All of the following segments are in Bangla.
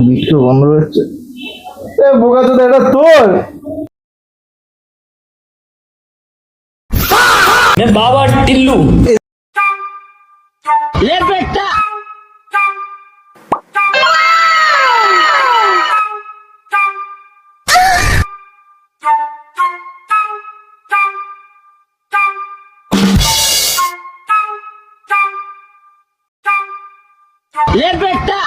বৃষ্টি বন্ধ হচ্ছে। বোকা তো এটা তোর बाबा टिल्लू ले बेटा ले बेटा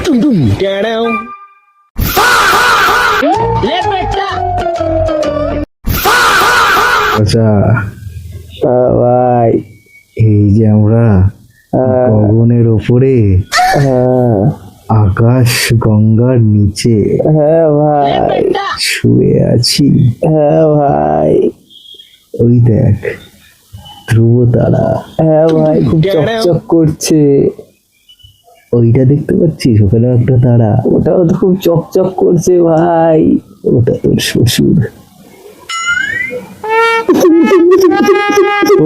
तुम कह रहे हो ले बेटा আচ্ছা ভাই, এই যে আমরা গগনের ওপরে, আকাশ গঙ্গার নিচে ভাই শুয়ে আছি। ভাই ওই দেখ ধ্রুব তারা। ভাই খুব চকচক করছে। ওইটা দেখতে পাচ্ছিস? ওখানে একটা তারা, ওটাও তো খুব চকচক করছে ভাই। ওটা তোর শ্বশুর।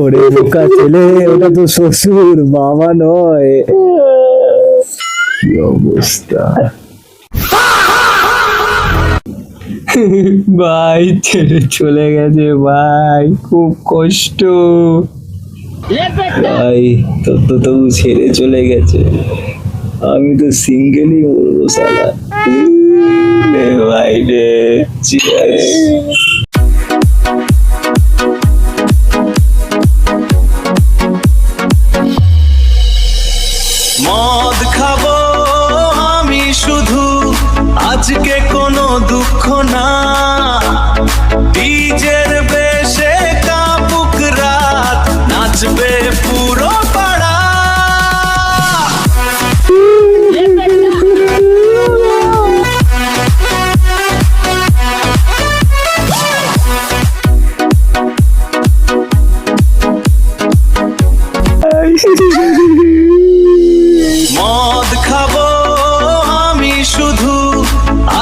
ওরে বোকা ছেলে, ওটা তো শ্বশুর, মামা নয়। কি অবস্থা ভাই, ছেড়ে চলে গেছে ভাই, খুব কষ্ট ভাই। তোর তো তবু ছেড়ে চলে গেছে, আমি তো সিঙ্গেলই মরবো সালা। ভাই রে, চিয়ার্স। মদ খাবো আমি শুধু, আজকে কোনো দুঃখ না। ডিজের বেশে কাপুক রাত, নাচবে পুরো পাড়া। মদ খাবো আমি শুধু,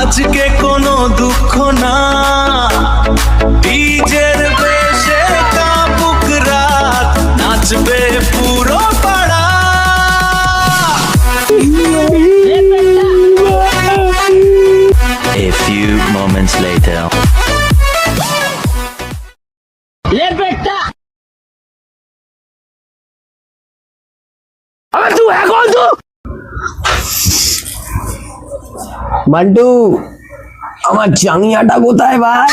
আজকে কোনো দুঃখ না। ডিজের বেশে কাপুক রাত, নাচবে পুরো পাড়া। A few moments later ले बेटा अबे तू है कौन तू মান্টু, আমার চাঙিয়াটা কোথায় ভাই?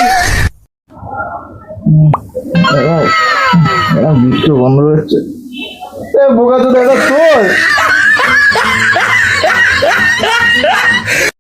বৃষ্টি বন্ধ হচ্ছে। বোকা তো দেখা তোর।